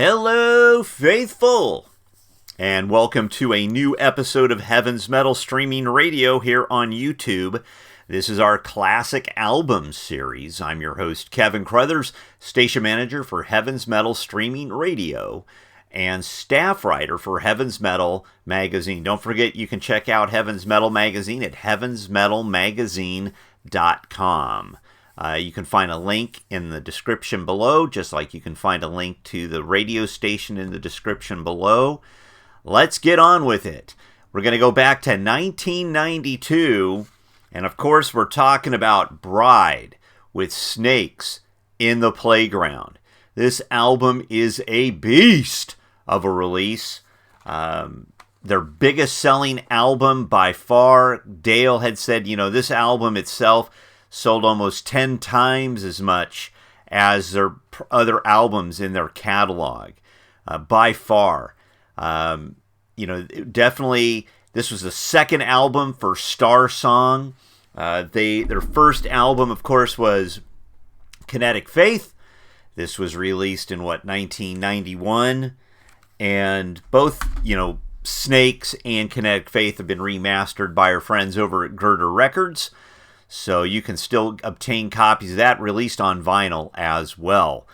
Hello, faithful, and welcome to a new episode of Heaven's Metal Streaming Radio here on YouTube. This is our classic album series. I'm your host, Keven Crothers, station manager for Heaven's Metal Streaming Radio and staff writer for Heaven's Metal Magazine. Don't forget, you can check out Heaven's Metal Magazine at heavensmetalmagazine.com. You can find a link in the description below, just like you can find a link to the radio station in the description below. Let's get on with it. We're going to go back to 1992, and of course we're talking about Bride with Snakes in the Playground. This album is a beast of a release. Their biggest selling album by far. Dale had said, this album itself sold almost 10 times as much as their other albums in their catalog, by far. Definitely, this was the second album for Star Song. Their first album, of course, was Kinetic Faith. This was released in, 1991? And both, Snakes and Kinetic Faith have been remastered by our friends over at Girder Records. So you can still obtain copies of that released on vinyl as well.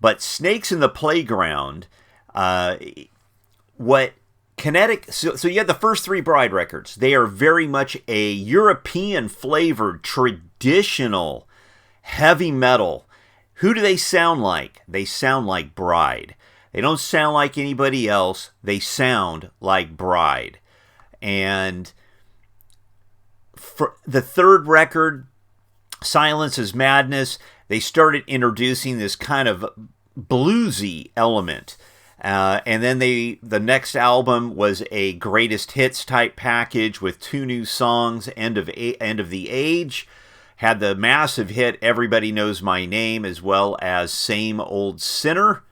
But Snakes in the Playground, so you had the first three Bride records. They are very much a European flavored, traditional, heavy metal. Who do they sound like? They sound like Bride. They don't sound like anybody else. They sound like Bride. And for the third record, Silence is Madness, they started introducing this kind of bluesy element. And then the next album was a greatest hits type package with two new songs, End of the Age, had the massive hit Everybody Knows My Name, as well as Same Old Sinner.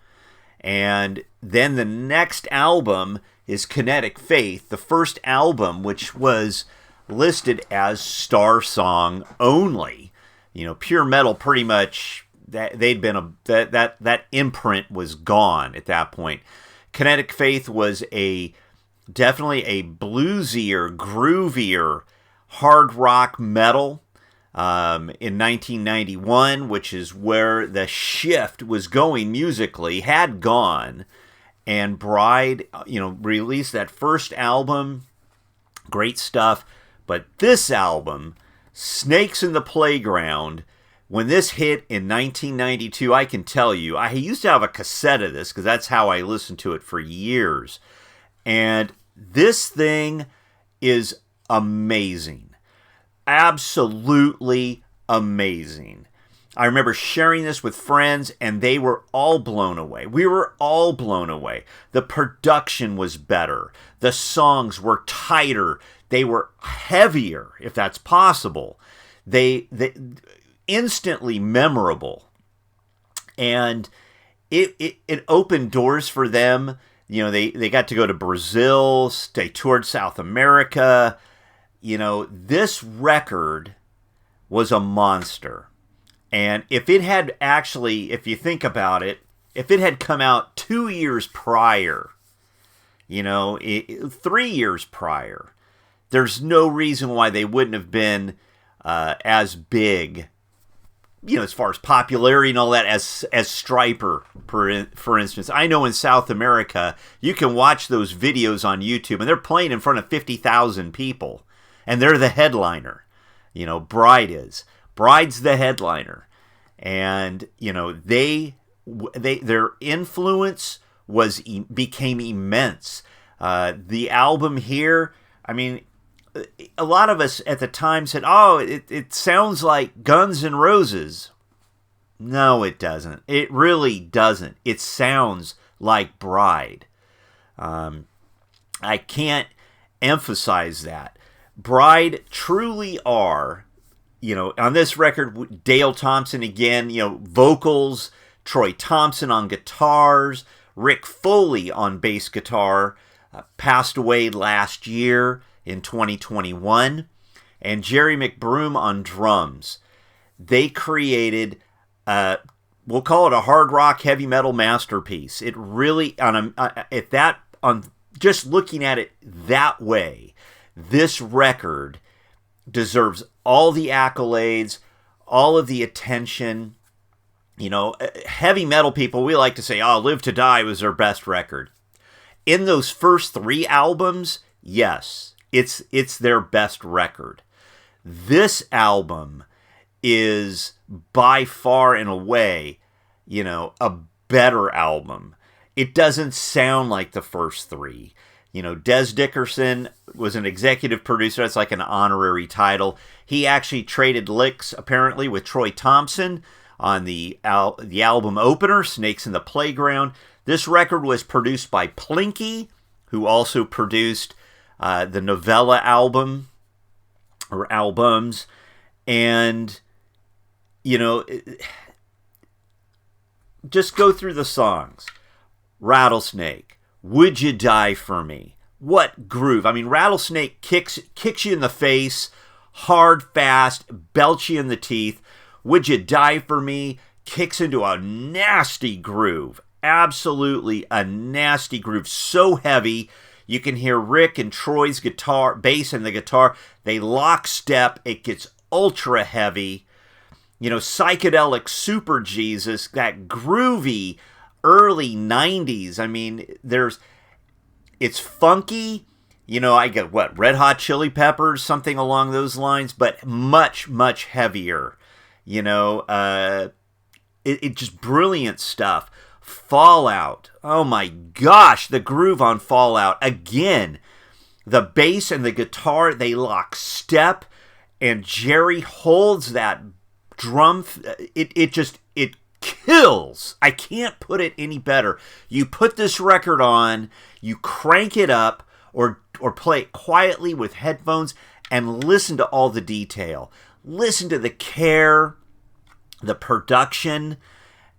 And then the next album is Kinetic Faith, the first album which was listed as Star Song only. Pure metal pretty much, that imprint was gone at that point. Kinetic Faith was definitely a bluesier, groovier hard rock metal in 1991, which is where the shift was going musically, had gone. And Bride, released that first album, great stuff. But this album, Snakes in the Playground, when this hit in 1992, I can tell you, I used to have a cassette of this because that's how I listened to it for years. And this thing is amazing. Absolutely amazing. I remember sharing this with friends, and they were all blown away. We were all blown away. The production was better. The songs were tighter. They were heavier, if that's possible. They instantly memorable. And it opened doors for them. They got to go to Brazil, they toured South America. This record was a monster. And if you think about it, if it had come out 2 years prior, 3 years prior, there's no reason why they wouldn't have been as big, as far as popularity and all that, as Stryper, for instance. I know in South America, you can watch those videos on YouTube, and they're playing in front of 50,000 people, and they're the headliner. Bride is. Bride's the headliner. And, their influence became immense. The album here, a lot of us at the time said, it sounds like Guns N' Roses. No, it doesn't. It really doesn't. It sounds like Bride. I can't emphasize that. Bride truly are, on this record, Dale Thompson again, vocals, Troy Thompson on guitars, Rick Foley on bass guitar, passed away last year in 2021, and Jerry McBroom on drums. They created we'll call it a hard rock heavy metal masterpiece. It really, on just looking at it that way, this record deserves all the accolades, all of the attention. You know, heavy metal people, we like to say, oh, Live to Die was their best record. In those first 3 albums, yes, it's their best record. This album is by far and away, you know, a better album. It doesn't sound like the first 3. You know, Des Dickerson was an executive producer. That's like an honorary title. He actually traded licks, apparently, with Troy Thompson on the album opener, Snakes in the Playground. This record was produced by Plinky, who also produced the Novella album, or albums. And, you know, just go through the songs. Rattlesnake, Would You Die For Me? What groove. I mean, Rattlesnake kicks you in the face, hard, fast, belts you in the teeth. Would You Die For Me kicks into a nasty groove. Absolutely a nasty groove. So heavy, you can hear Rick and Troy's guitar, bass and the guitar. They lock step. It gets ultra heavy. You know, Psychedelic Super Jesus, that groovy early 90s. I mean, it's funky. You know, I get Red Hot Chili Peppers, something along those lines, but much, much heavier. You know, it just brilliant stuff. Fallout. Oh my gosh, the groove on Fallout. Again, the bass and the guitar, they lock step, and Jerry holds that drum. It kills. I can't put it any better. You put this record on, you crank it up, or play it quietly with headphones and listen to all the detail. Listen to the care, the production,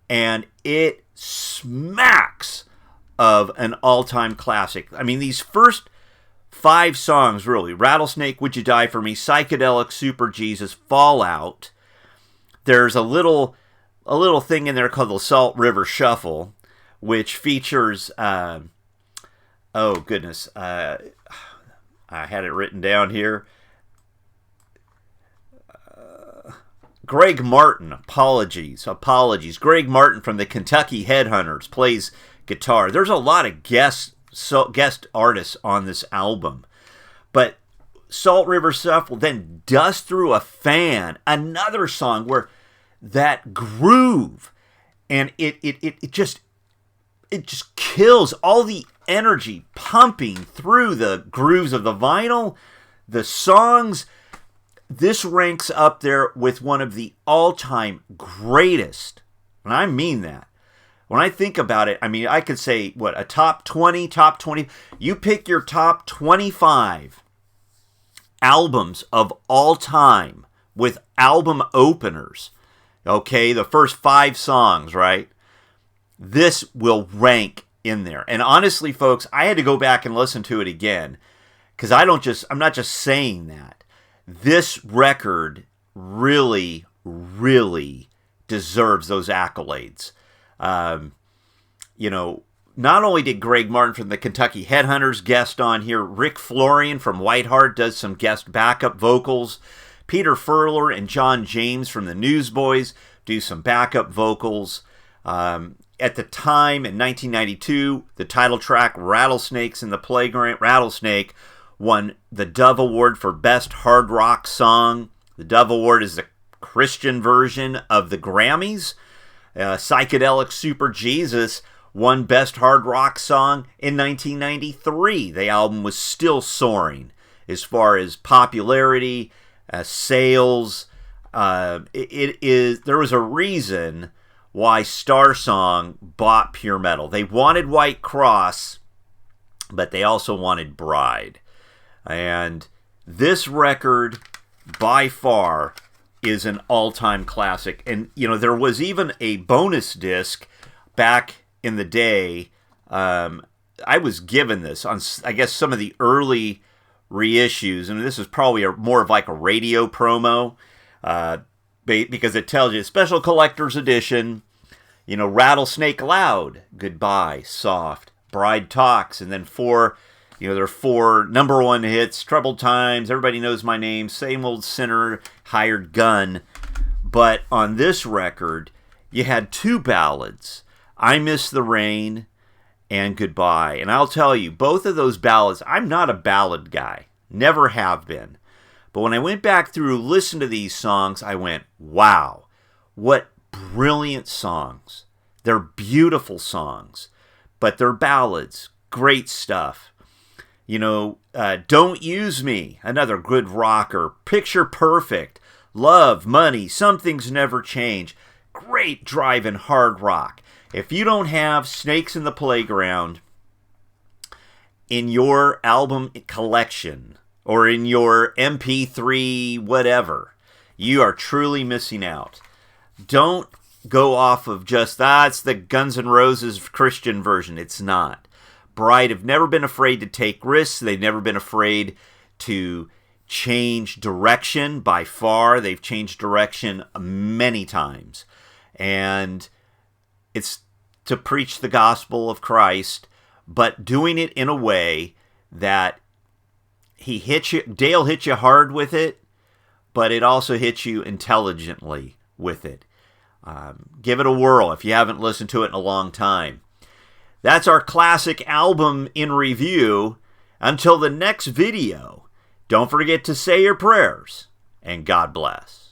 and it smacks of an all-time classic. I mean, these first 5 songs, really, Rattlesnake, Would You Die For Me, Psychedelic Super Jesus, Fallout. There's a little thing in there called the Salt River Shuffle, which features, oh goodness, I had it written down here. Greg Martin, apologies. Greg Martin from the Kentucky Headhunters plays guitar. There's a lot of guest artists on this album. But Salt River Shuffle, then Dust Through a Fan, another song where that groove, and it just kills, all the energy pumping through the grooves of the vinyl, the songs. This ranks up there with one of the all-time greatest, and I mean that. When I think about it, I mean, I could say, a top 20, you pick your top 25 albums of all time with album openers, okay, the first 5 songs, right? This will rank in there. And honestly, folks, I had to go back and listen to it again, because I'm not just saying that. This record really, really deserves those accolades. You know, not only did Greg Martin from the Kentucky Headhunters guest on here, Rick Florian from Whiteheart does some guest backup vocals. Peter Furler and John James from the Newsboys do some backup vocals. At the time, in 1992, the title track, Rattlesnakes in the Playground, Rattlesnake, won the Dove Award for Best Hard Rock Song. The Dove Award is the Christian version of the Grammys. Psychedelic Super Jesus won Best Hard Rock Song in 1993. The album was still soaring as far as popularity, sales. There was a reason why Star Song bought Pure Metal. They wanted White Cross, but they also wanted Bride. And this record, by far, is an all-time classic. And, you know, there was even a bonus disc back in the day. I was given this on, I guess, some of the early reissues. And this is probably more of like a radio promo, because it tells you, special collector's edition, Rattlesnake Loud, Goodbye, Soft, Bride Talks, and then there are 4 number 1 hits, Troubled Times, Everybody Knows My Name, Same Old Sinner, Hired Gun. But on this record, you had 2 ballads, I Miss the Rain and Goodbye. And I'll tell you, both of those ballads, I'm not a ballad guy, never have been. But when I went back through, listened to these songs, I went, wow, what brilliant songs. They're beautiful songs, but they're ballads. Great stuff. Don't Use Me, another good rocker. Picture Perfect, Love, Money, Some Things Never Change. Great driving hard rock. If you don't have Snakes in the Playground in your album collection or in your MP3 whatever, you are truly missing out. Don't go off of just, it's the Guns N' Roses Christian version. It's not. Bride have never been afraid to take risks. They've never been afraid to change direction. By far, they've changed direction many times. And it's to preach the gospel of Christ, but doing it in a way that Dale hits you hard with it, but it also hits you intelligently with it. Give it a whirl if you haven't listened to it in a long time. That's our classic album in review. Until the next video, don't forget to say your prayers, and God bless.